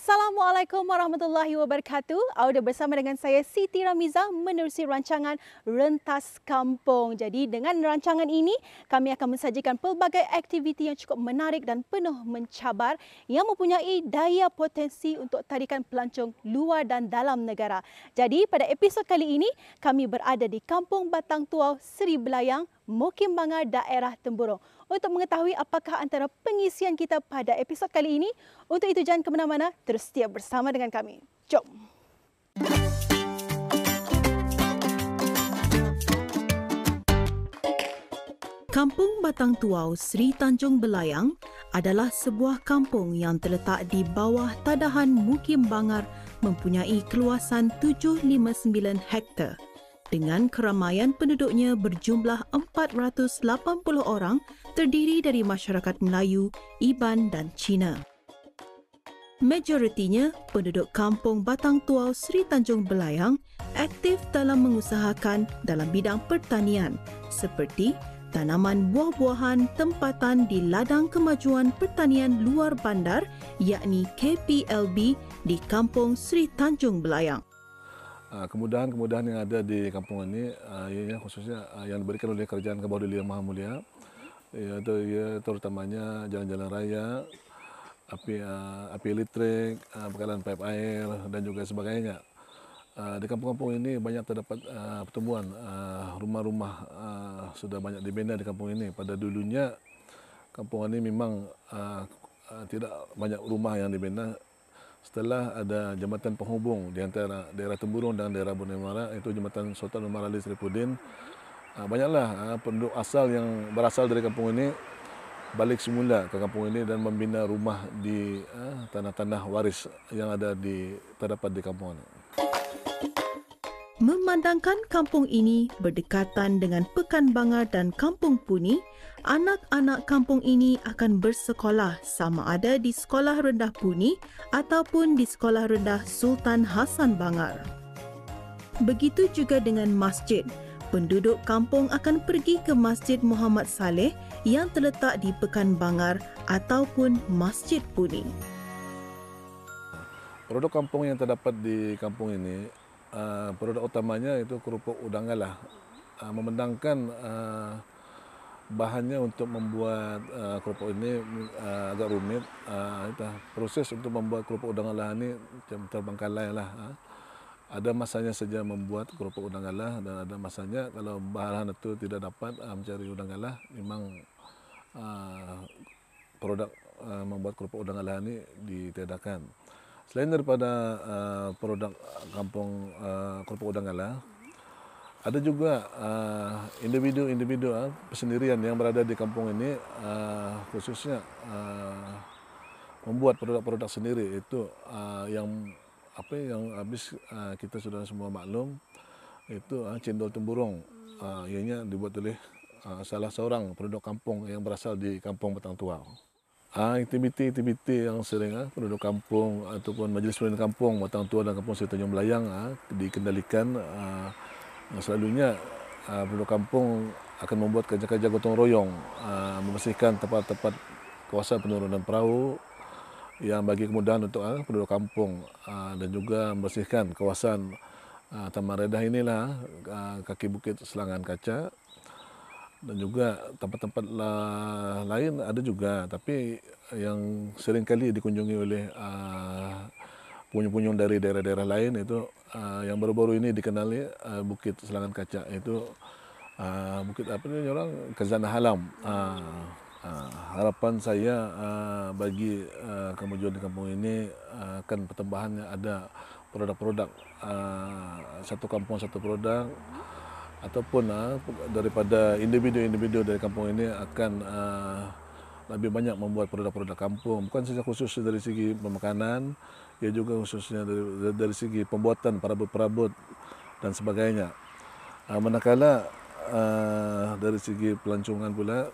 Assalamualaikum warahmatullahi wabarakatuh. Audio bersama dengan saya Siti Ramiza menerusi rancangan Rentas Kampung. Jadi dengan rancangan ini kami akan mensajikan pelbagai aktiviti yang cukup menarik dan penuh mencabar yang mempunyai daya potensi untuk tarikan pelancong luar dan dalam negara. Jadi pada episod kali ini kami berada di Kampung Batang Tuau, Seri Belayang, Mukim Bangar, daerah Temburong. Untuk mengetahui apakah antara pengisian kita pada episod kali ini, untuk itu jangan ke mana-mana, terus setia bersama dengan kami. Jom! Kampung Batang Tuau, Seri Tanjung Belayang adalah sebuah kampung yang terletak di bawah tadahan Mukim Bangar mempunyai keluasan 759 hektar. Dengan keramaian penduduknya berjumlah 480 orang terdiri dari masyarakat Melayu, Iban dan Cina. Majoritinya penduduk kampung Batang Tuau Seri Tanjung Belayang aktif dalam mengusahakan dalam bidang pertanian seperti tanaman buah-buahan tempatan di Ladang Kemajuan Pertanian Luar Bandar yakni KPLB di Kampung Seri Tanjung Belayang. Kemudahan-kemudahan yang ada di kampung ini, ianya khususnya yang diberikan oleh Kerajaan Kebudayaan Maha Mulia, iaitu terutamanya jalan-jalan raya, api elektrik, bekalan pipe air dan juga sebagainya. Di kampung-kampung ini banyak terdapat pertumbuhan rumah-rumah sudah banyak dibina di kampung ini. Pada dulunya kampung ini memang tidak banyak rumah yang dibina. Setelah ada jambatan penghubung di antara daerah Temburong dan daerah Bukit Muara, itu jambatan Sultan Umar Ali Sarifuddin, banyaklah penduduk asal yang berasal dari kampung ini balik semula ke kampung ini dan membina rumah di tanah-tanah waris yang terdapat di kampung ini. Memandangkan kampung ini berdekatan dengan Pekan Bangar dan Kampung Puni, anak-anak kampung ini akan bersekolah sama ada di Sekolah Rendah Puni ataupun di Sekolah Rendah Sultan Hasan Bangar. Begitu juga dengan masjid. Penduduk kampung akan pergi ke Masjid Muhammad Saleh yang terletak di Pekan Bangar ataupun Masjid Puni. Produk kampung yang terdapat di kampung ini, produk utamanya itu kerupuk udang galah. Memandangkan bahannya untuk membuat kerupuk ini agak rumit. Proses untuk membuat kerupuk udang galah ini macam terbengkalai lah. Ada masanya saja membuat kerupuk udang galah dan ada masanya kalau bahan itu tidak dapat mencari udang galah, memang produk membuat kerupuk udang galah ini ditiadakan. Selain daripada produk kampung kerupuk udang galah, ada juga individu-individu persendirian yang berada di kampung ini, khususnya membuat produk-produk sendiri. Itu yang habis kita sudah semua maklum, itu cendol Temburong. Ianya dibuat oleh salah seorang penduduk kampung yang berasal di Kampung Batang Tuau. Aktiviti-aktiviti yang sering penduduk kampung ataupun Majlis Pembina Kampung Batang Tuau dan Kampung Seri Tanjung Belayang dikendalikan, selalunya penduduk kampung akan membuat kerja-kerja gotong royong, membersihkan tempat-tempat kawasan penurunan perahu yang bagi kemudahan untuk penduduk kampung, dan juga membersihkan kawasan Taman Redah inilah, kaki bukit Selangan Kaca, dan juga tempat-tempat lain ada juga, tapi yang sering kali dikunjungi oleh pengunjung-pengunjung dari daerah-daerah lain itu yang baru-baru ini dikenali Bukit Selangan Kaca, itu bukit apa ni orang Khazanah Alam. Harapan saya bagi kemajuan di kampung ini akan pertambahannya ada produk-produk, satu kampung satu produk, ataupun daripada individu-individu dari kampung ini akan lebih banyak membuat produk-produk kampung, bukan saja khusus dari segi pemakanan, ia juga khususnya dari segi pembuatan perabot-perabot dan sebagainya. Manakala dari segi pelancongan pula,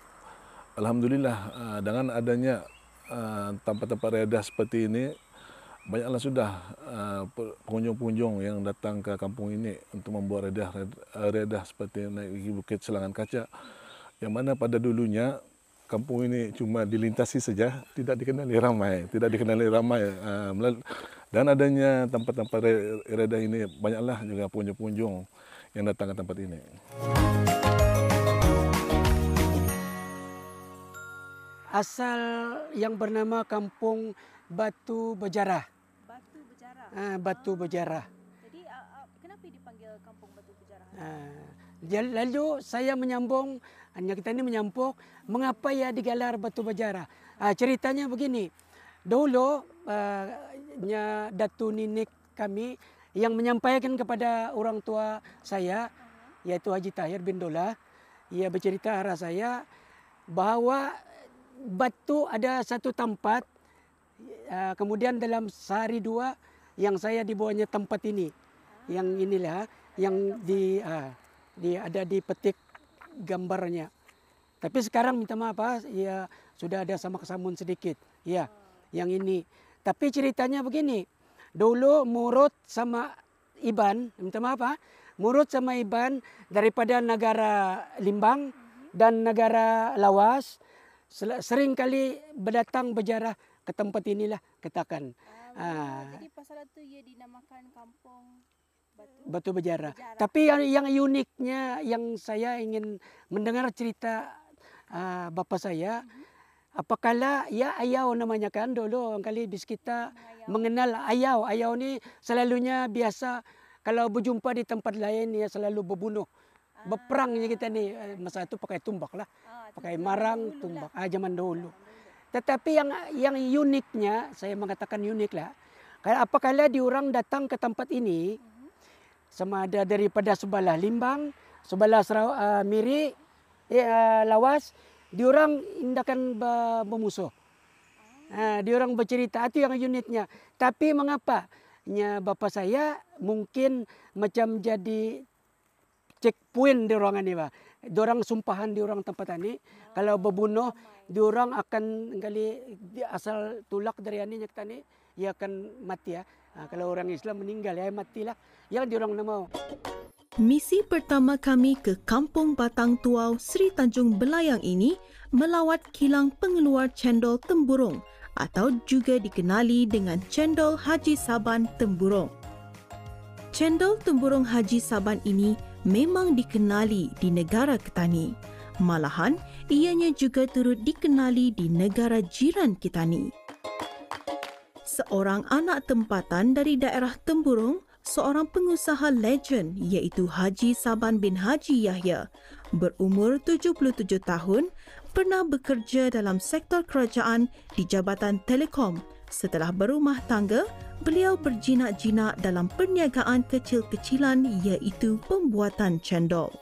alhamdulillah dengan adanya tempat-tempat redah seperti ini, banyaklah sudah pengunjung-pengunjung yang datang ke kampung ini untuk membuat redah seperti naik Bukit Selangan Kaca, yang mana pada dulunya kampung ini cuma dilintasi saja, tidak dikenali ramai, dan adanya tempat-tempat redah ini banyaklah juga pengunjung-pengunjung yang datang ke tempat ini. Asal yang bernama Kampung Batu Berjarah. Batu Berjarah. Batu Berjarah. Jadi kenapa dipanggil Kampung Batu Berjarah? Lalu saya menyambung, hanya kita ini menyambung, mengapa ya digelar Batu Berjarah. Ceritanya begini, dulu Datu Ninik kami yang menyampaikan kepada orang tua saya, yaitu Haji Tahir bin Dolah, ia bercerita arah saya bahawa batu ada satu tempat, kemudian dalam sehari dua yang saya dibawanya tempat ini, yang inilah yang ada di petik gambarnya. Tapi sekarang minta maaf, ya sudah ada samak-samun sedikit, ya yang ini. Tapi ceritanya begini, dulu Murut sama Iban, minta maaf, Murut sama Iban daripada negara Limbang dan negara Lawas sering kali berdatang berjarah ke tempat inilah, katakan. Jadi pasal itu ia dinamakan Kampung Batu Berjarah. Tapi yang uniknya yang saya ingin mendengar cerita bapa saya, apakala ya ayau namanya kan dulu kali bis kita mengenal ayau. Ayau ni selalunya biasa kalau berjumpa di tempat lain ya selalu berbunuh. Berperangnya kita ni masa itu pakai tumbak lah. Pakai marang, tumbak, zaman dahulu. Tetapi yang uniknya, saya mengatakan unik lah, apakala diorang datang ke tempat ini, sama ada daripada sebelah Limbang, sebelah Miri, Lawas, diorang indakan bermusuh. Diorang bercerita, itu yang uniknya. Tapi mengapa? Bapa saya mungkin macam jadi checkpoint di ruangan ini, Pak. Diorang sumpahan di orang tempat ini, kalau berbunuh, diorang akan kali asal tulak dari ini nyata ni, ia akan mati ya. Kalau orang Islam meninggal ya matilah. Yang diorang nak mau. Misi pertama kami ke Kampung Batang Tuau Sri Tanjung Belayang ini melawat kilang pengeluar cendol Temburong atau juga dikenali dengan Cendol Haji Saban Temburong. Cendol Temburong Haji Saban ini memang dikenali di negara Ketani. Malahan, ianya juga turut dikenali di negara jiran kita ni. Seorang anak tempatan dari daerah Temburong, seorang pengusaha legend iaitu Haji Saban bin Haji Yahya, berumur 77 tahun, pernah bekerja dalam sektor kerajaan di Jabatan Telekom. Setelah berumah tangga, beliau berjinak-jinak dalam perniagaan kecil-kecilan iaitu pembuatan cendol.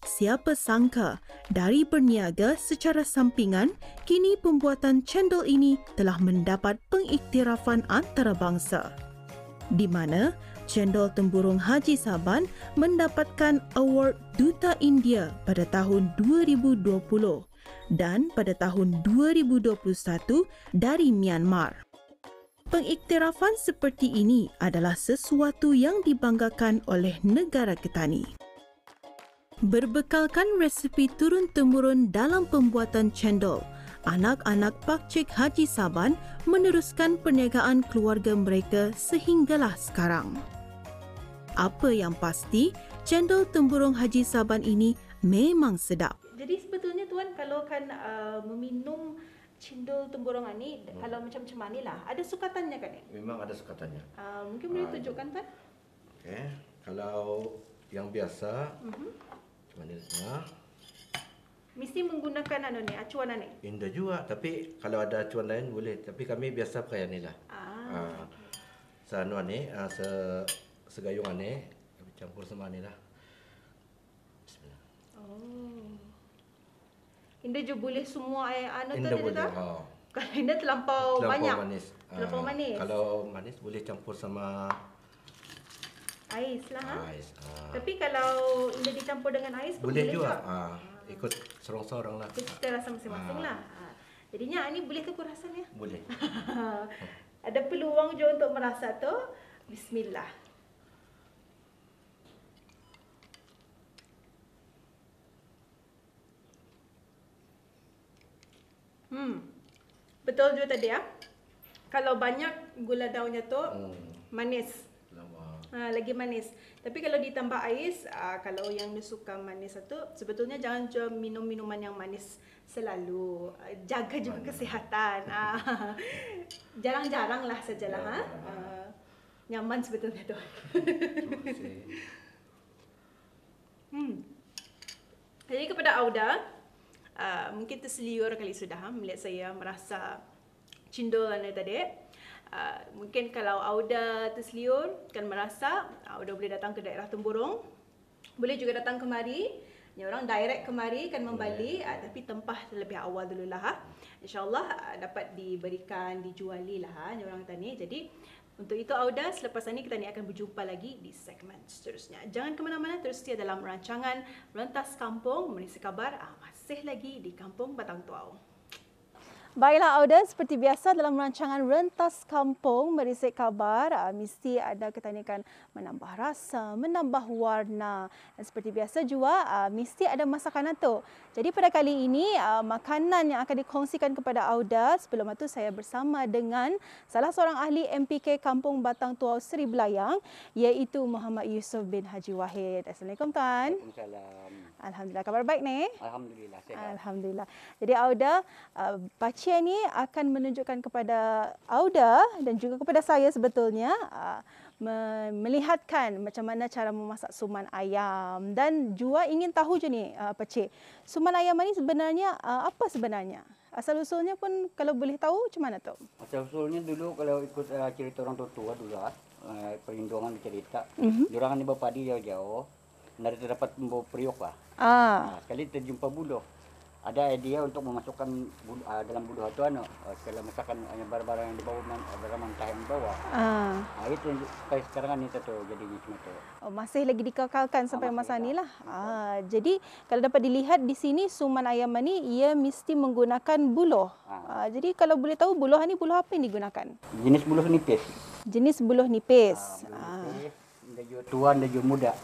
Siapa sangka dari berniaga secara sampingan, kini pembuatan cendol ini telah mendapat pengiktirafan antarabangsa. Di mana cendol Temburong Haji Saban mendapatkan award Duta India pada tahun 2020 dan pada tahun 2021 dari Myanmar. Pengiktirafan seperti ini adalah sesuatu yang dibanggakan oleh negara Ketani. Berbekalkan resepi turun-temurun dalam pembuatan cendol, anak-anak Pakcik Haji Saban meneruskan perniagaan keluarga mereka sehinggalah sekarang. Apa yang pasti, cendol Temburong Haji Saban ini memang sedap. Jadi sebetulnya Tuan kalau kan meminum cendol Temburong ini, kalau macam mana lah, ada sukatannya kan? Memang ada sukatannya. Mungkin boleh tunjukkan Tuan? Okey, kalau yang biasa, macam mana semua? Mesti menggunakan acuan ni. Indah juga, tapi kalau ada acuan lain boleh. Tapi kami biasa pakai ni lah. Seanuan ni, segayungan ni, kami campur sama ni lah. Bismillah. Indah juga boleh semua Indah boleh. Kalau Indah terlampau banyak. Manis. Terlampau manis. Kalau manis boleh campur sama ais lah. Ais. Tapi kalau Indah dicampur dengan ais pun boleh juga. Ikut sorang-sorang lah. Kita rasa masing-masing lah. Jadinya ini boleh tukar rasanya? Boleh. Ada peluang je untuk merasa tu. Bismillah. Betul juga tadi ya. Kalau banyak gula daunnya tu manis. Lagi manis. Tapi kalau ditambah ais, kalau yang suka manis tu sebetulnya jangan jual minum minuman yang manis selalu. Jaga juga kesihatan. Jarang-jarang lah sajalah. Nyaman sebetulnya tu. Jadi kepada Auda, mungkin terseliur kali sudah melihat saya merasa cindol tadi. Mungkin kalau Auda terseliur kan merasa Auda boleh datang ke daerah Temburong, boleh juga datang kemari. Ni orang direct kemari kan membali, tapi tempah lebih awal dululah. InsyaAllah dapat diberikan, dijuali lah ni orang tani. Jadi untuk itu Auda, selepas ini kita akan berjumpa lagi di segmen seterusnya. Jangan ke mana-mana, terus setia dalam rancangan Rentas Kampung Merisi Kabar, masih lagi di Kampung Batang Tuau. Baiklah Auda, seperti biasa dalam rancangan Rentas Kampung Merisik Kabar, mesti ada kita akan menambah rasa, menambah warna. Dan seperti biasa juga, mesti ada masakan tu. Jadi pada kali ini, makanan yang akan dikongsikan kepada Auda, sebelum itu saya bersama dengan salah seorang ahli MPK Kampung Batang Tuau Seri Belayang, iaitu Muhammad Yusof bin Haji Wahid. Assalamualaikum Tuan. Waalaikumsalam. Alhamdulillah, kabar baik ni? Alhamdulillah, sehat. Alhamdulillah. Jadi Auda, Pakcik ni akan menunjukkan kepada Auda dan juga kepada saya sebetulnya melihatkan macam mana cara memasak suman ayam, dan juga ingin tahu je ni Pakcik, suman ayam ni sebenarnya apa sebenarnya? Asal usulnya pun kalau boleh tahu macam mana tu? Asal usulnya dulu kalau ikut cerita orang tua dulu perlindungan bercerita, diorang ni berpadi jauh-jauh, dari terdapat membawa periuk lah. Sekali terjumpa buluh. Ada idea untuk memasukkan dalam buluh itu segala masakan barang-barang yang dibawa, barang mentah yang dibawa. Itu sampai sekarang ni tu jadinya cuma tu. Masih lagi dikekalkan sampai masa ni lah. Jadi kalau dapat dilihat di sini suman ayam ni ia mesti menggunakan buluh. Jadi kalau boleh tahu buluh ni buluh apa yang digunakan? Jenis buluh nipis. Jenis buluh nipis. Indaju tua, indaju muda.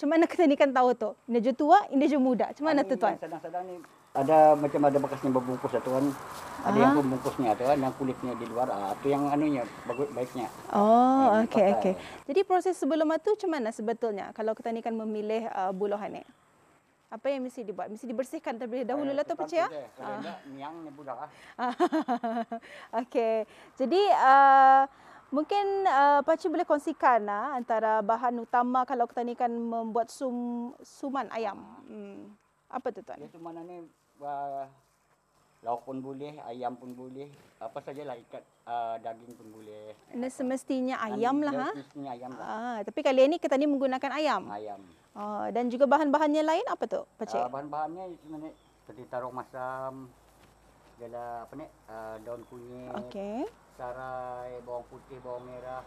Macam mana kita ni kan tahu tu? Indaju tua, indaju muda. Macam mana tu Tuan? Sedang-sedang ni ada macam ada bekasnya berbungkus tuan. Ada yang pembungkusnya tuan, yang kulitnya di luar. Itu yang anunya baiknya. Oh, okey. Jadi proses sebelum itu macam mana sebetulnya kalau kita ni kan memilih buluh ni? Apa yang mesti dibuat? Mesti dibersihkan terlebih dahulu lah tu Pakcik ya? Kalau enggak niang ni budak Okey. Jadi mungkin Pakcik boleh kongsikan antara bahan utama kalau kita ni kan membuat suman ayam. Apa tu Tuan? Ya, suman ni lauk pun boleh, ayam pun boleh, apa sajalah ikat daging pun boleh. Ini semestinya ayam lah. Semestinya ayam lah. Tapi kali ini kita ni menggunakan ayam. Ayam. Dan juga bahan-bahannya lain apa tu Pakcik? Bahan-bahannya sebenarnya seperti taruh masam, segala apa ni, daun kunyit. Okey. Sarai, bawang putih, bawang merah,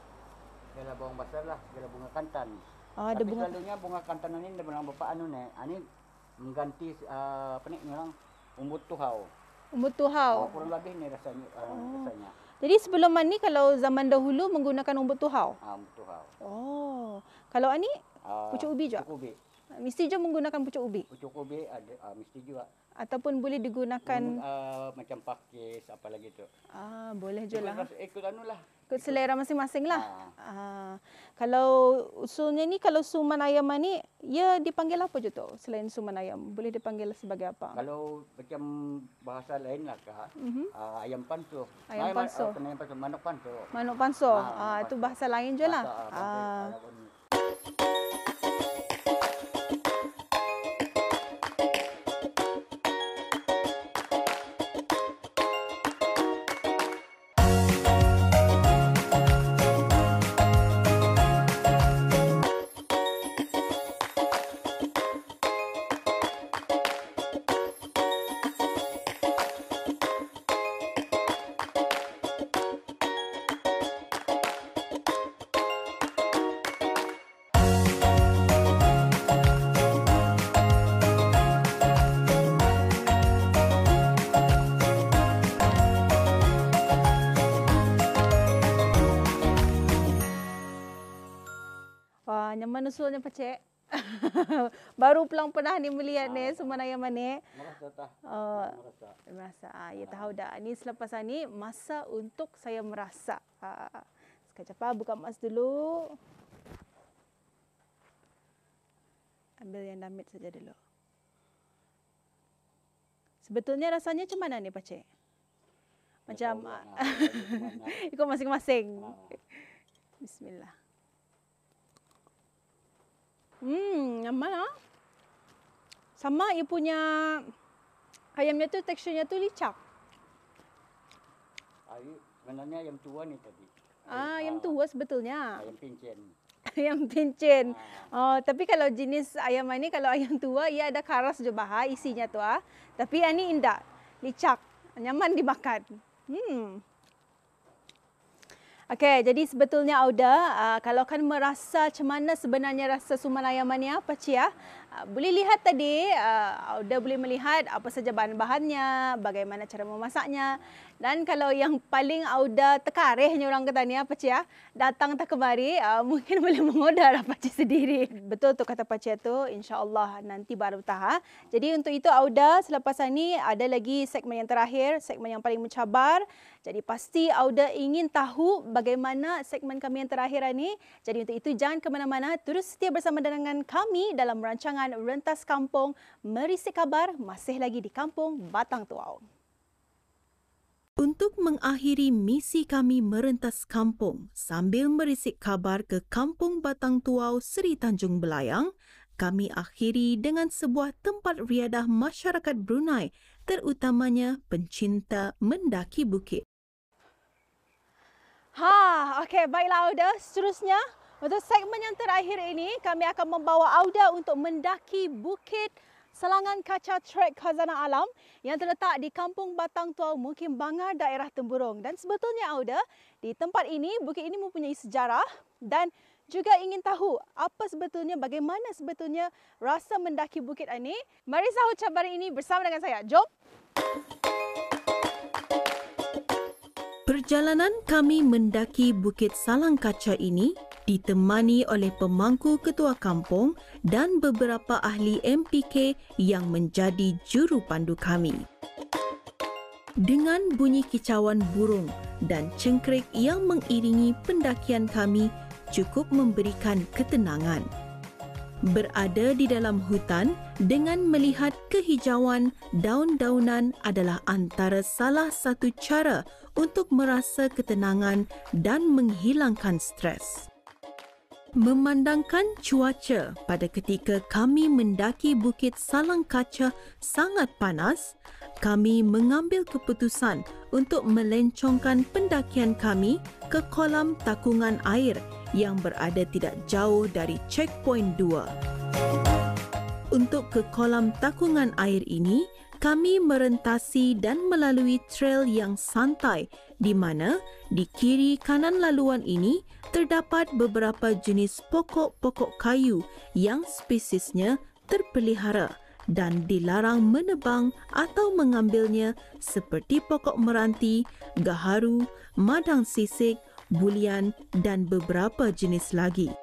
segala bawang basah lah, segala bunga kantan. Ada Tapi bunga. selalunya bunga kantan ini dengan bapak ini mengganti apa ni orang umbut tuhau. Umbut tuhau. Kurang lebih ni rasanya. Jadi sebelum ni kalau zaman dahulu menggunakan umbut tuhau. Umbut tuhau. Kalau ni pucuk ubi juga. Pucuk ubi. Mesti je menggunakan pucuk ubi. Pucuk ubi ada mesti juga. Ataupun boleh digunakan macam pakis apa lagi tu. Boleh je lah. Ikut anulah. Ikut selera masing-masing lah. Kalau usulnya ni kalau suman ayam ni ia dipanggil apa je tu selain suman ayam? Boleh dipanggil sebagai apa? Kalau macam bahasa lain lah Kak. Ayam panso. Ayam panso. Manuk panso. Manuk panso. Itu bahasa lain je lah. Nyaman usulnya Pakcik. Baru pulang pernah ni melihat ni Semanayaman ni. Merasa tak? Merasa. Ya tahu dah. Ni selepas ni masa untuk saya merasa. Sekejap buka emas dulu. Ambil yang damit saja dulu. Sebetulnya rasanya macam mana ni Pakcik? Macam ikut masing-masing. Bismillah. Nyaman ah. Sama ia punya ayamnya tu teksturnya tu licak. Sebenarnya ayam tua ni tadi. Ayam tua sebetulnya. Ayam pincin. Ayam pincin. Tapi kalau jenis ayam ini, kalau ayam tua, ia ada karas juga isinya tu. Tapi yang ni indah, licak, nyaman dimakan. Okey, jadi sebetulnya Auda, kalau kan merasa macam mana sebenarnya rasa suman ayaman ni, Pakcik ya, boleh lihat tadi, Auda boleh melihat apa saja bahan-bahannya, bagaimana cara memasaknya. Dan kalau yang paling Auda terkarihnya orang kata ni, Pakcik ya, datang tak kemari, mungkin boleh mengorder Pakcik sendiri. Betul tu kata Pakcik tu, insya-Allah nanti baru tahu. Jadi untuk itu Auda, selepas ini ada lagi segmen yang terakhir, segmen yang paling mencabar. Jadi pasti Auda ingin tahu bagaimana segmen kami yang terakhir ini. Jadi untuk itu jangan ke mana-mana, terus setia bersama dengan kami dalam rancangan Rentas Kampung Merisik Kabar, masih lagi di Kampung Batang Tuau. Untuk mengakhiri misi kami merentas kampung sambil merisik kabar ke Kampung Batang Tuau Seri Tanjung Belayang, kami akhiri dengan sebuah tempat riadah masyarakat Brunei, terutamanya pencinta mendaki bukit. Okey, baiklah Auda. Seterusnya, untuk segmen yang terakhir ini, kami akan membawa Auda untuk mendaki Bukit Selangan Kaca Trek Khazanah Alam yang terletak di Kampung Batang Tuau, Mukim Bangar, daerah Temburong. Dan sebetulnya Auda, di tempat ini, bukit ini mempunyai sejarah dan juga ingin tahu apa sebetulnya, bagaimana sebetulnya rasa mendaki bukit ini. Mari sahut cabar ini bersama dengan saya. Jom! Perjalanan kami mendaki Bukit Salang Kaca ini ditemani oleh pemangku ketua kampung dan beberapa ahli MPK yang menjadi juru pandu kami. Dengan bunyi kicauan burung dan cengkrik yang mengiringi pendakian kami cukup memberikan ketenangan. Berada di dalam hutan dengan melihat kehijauan daun-daunan adalah antara salah satu cara untuk merasa ketenangan dan menghilangkan stres. Memandangkan cuaca pada ketika kami mendaki Bukit Salang Kaca sangat panas, kami mengambil keputusan untuk melencongkan pendakian kami ke kolam takungan air yang berada tidak jauh dari checkpoint 2. Untuk ke kolam takungan air ini, kami merentasi dan melalui trail yang santai di mana di kiri kanan laluan ini terdapat beberapa jenis pokok-pokok kayu yang spesiesnya terpelihara dan dilarang menebang atau mengambilnya seperti pokok meranti, gaharu, madang sisik, bulian dan beberapa jenis lagi.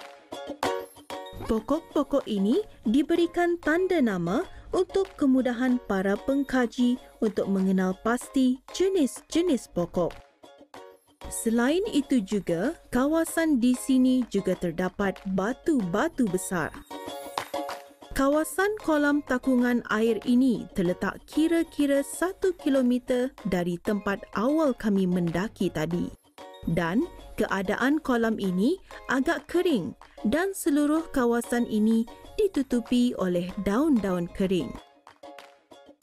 Pokok-pokok ini diberikan tanda nama untuk kemudahan para pengkaji untuk mengenal pasti jenis-jenis pokok. Selain itu juga, kawasan di sini juga terdapat batu-batu besar. Kawasan kolam takungan air ini terletak kira-kira 1 kilometer dari tempat awal kami mendaki tadi. Dan keadaan kolam ini agak kering dan seluruh kawasan ini ditutupi oleh daun-daun kering.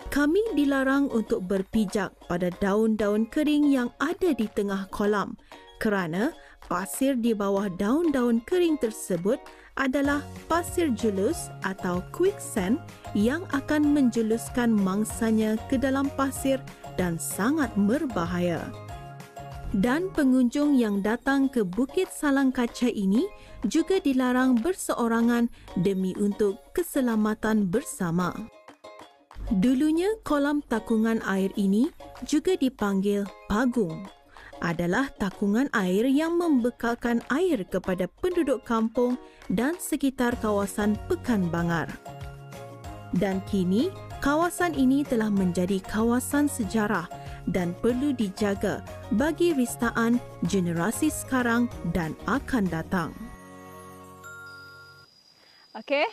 Kami dilarang untuk berpijak pada daun-daun kering yang ada di tengah kolam kerana pasir di bawah daun-daun kering tersebut adalah pasir julus atau quicksand yang akan menjuluskan mangsanya ke dalam pasir dan sangat berbahaya. Dan pengunjung yang datang ke Bukit Salang Kaca ini juga dilarang berseorangan demi untuk keselamatan bersama. Dulunya kolam takungan air ini juga dipanggil Pagung adalah takungan air yang membekalkan air kepada penduduk kampung dan sekitar kawasan Pekan Bangar. Dan kini, kawasan ini telah menjadi kawasan sejarah dan perlu dijaga bagi ristaan generasi sekarang dan akan datang. Okey,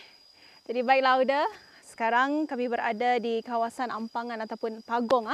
jadi baiklah Auda. Sekarang kami berada di kawasan Ampangan ataupun Pagong.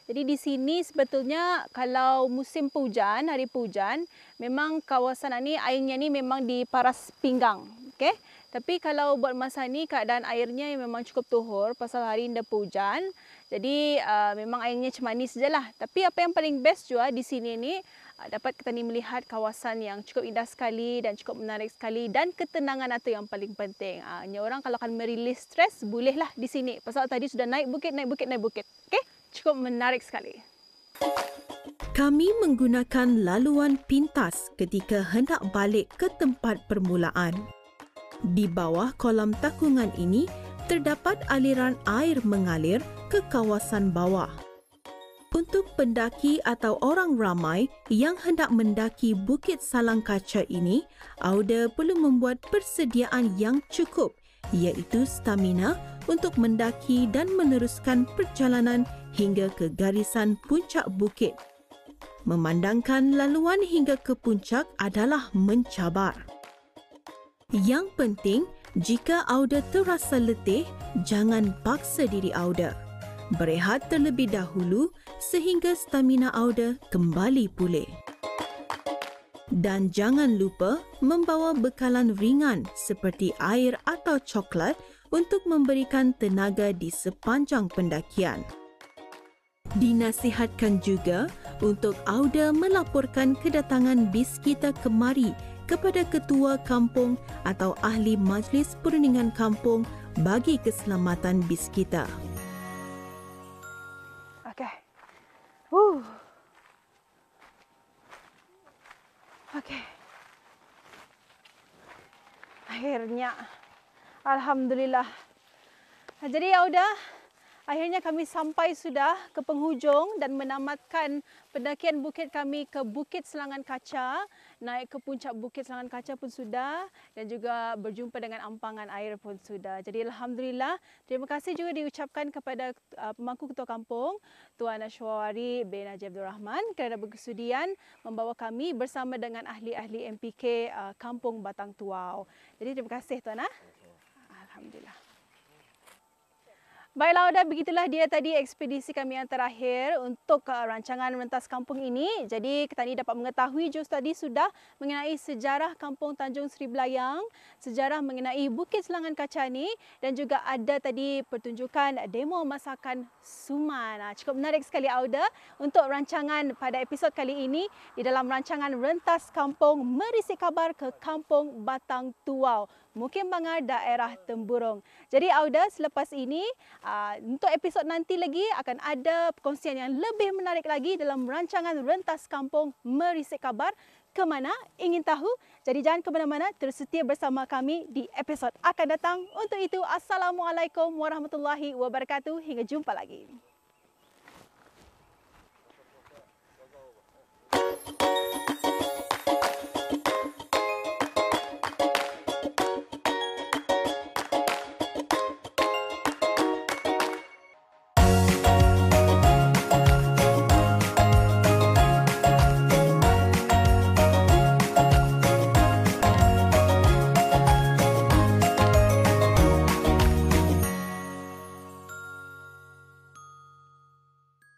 Jadi di sini sebetulnya kalau musim hujan, hari hujan, memang kawasan ini airnya ni memang di paras pinggang. Okey. Tapi kalau buat masa ni keadaan airnya memang cukup tuhur pasal hari ini dah hujan. Jadi memang airnya cemani sajalah. Tapi apa yang paling best juga di sini ni dapat kita ni melihat kawasan yang cukup indah sekali dan cukup menarik sekali dan ketenangan itu yang paling penting. Orang kalau akan merilis stres bolehlah di sini. Pasal tadi sudah naik bukit. Okey? Cukup menarik sekali. Kami menggunakan laluan pintas ketika hendak balik ke tempat permulaan. Di bawah kolam takungan ini, terdapat aliran air mengalir ke kawasan bawah. Untuk pendaki atau orang ramai yang hendak mendaki Bukit Salang Kaca ini, Auda perlu membuat persediaan yang cukup, iaitu stamina untuk mendaki dan meneruskan perjalanan hingga ke garisan puncak bukit. Memandangkan laluan hingga ke puncak adalah mencabar. Yang penting, jika Auda terasa letih, jangan paksa diri Auda. Berehat terlebih dahulu sehingga stamina Auda kembali pulih. Dan jangan lupa membawa bekalan ringan seperti air atau coklat untuk memberikan tenaga di sepanjang pendakian. Dinasihatkan juga untuk Auda melaporkan kedatangan bis kita kemari kepada ketua kampung atau ahli majlis perundingan kampung bagi keselamatan bis kita. Okey. Okey. Akhirnya. Alhamdulillah. Jadi Auda, akhirnya kami sampai sudah ke penghujung dan menamatkan pendakian bukit kami ke Bukit Selangan Kaca. Naik ke puncak Bukit Selangan Kaca pun sudah dan juga berjumpa dengan ampangan air pun sudah. Jadi Alhamdulillah, terima kasih juga diucapkan kepada pemangku ketua kampung, Tuan Ashwari bin Haji Abdul Rahman kerana berkesudian membawa kami bersama dengan ahli-ahli MPK Kampung Batang Tuau. Jadi terima kasih Tuan. Alhamdulillah. Baiklah Auda, begitulah dia tadi ekspedisi kami yang terakhir untuk rancangan Rentas Kampung ini. Jadi kita ni dapat mengetahui jus tadi sudah mengenai sejarah Kampung Tanjung Seri Belayang, sejarah mengenai Bukit Selangan Kaca ni dan juga ada tadi pertunjukan demo masakan suman. Cukup menarik sekali Auda untuk rancangan pada episod kali ini di dalam rancangan Rentas Kampung Merisik Kabar ke Kampung Batang Tuau, Mukim Bangar, daerah Temburong. Jadi Auda, selepas ini untuk episod nanti lagi akan ada perkongsian yang lebih menarik lagi dalam rancangan Rentas Kampung Merisik Kabar. Ke mana? Ingin tahu? Jadi jangan ke mana-mana, terus setia bersama kami di episod akan datang. Untuk itu, Assalamualaikum warahmatullahi wabarakatuh. Hingga jumpa lagi.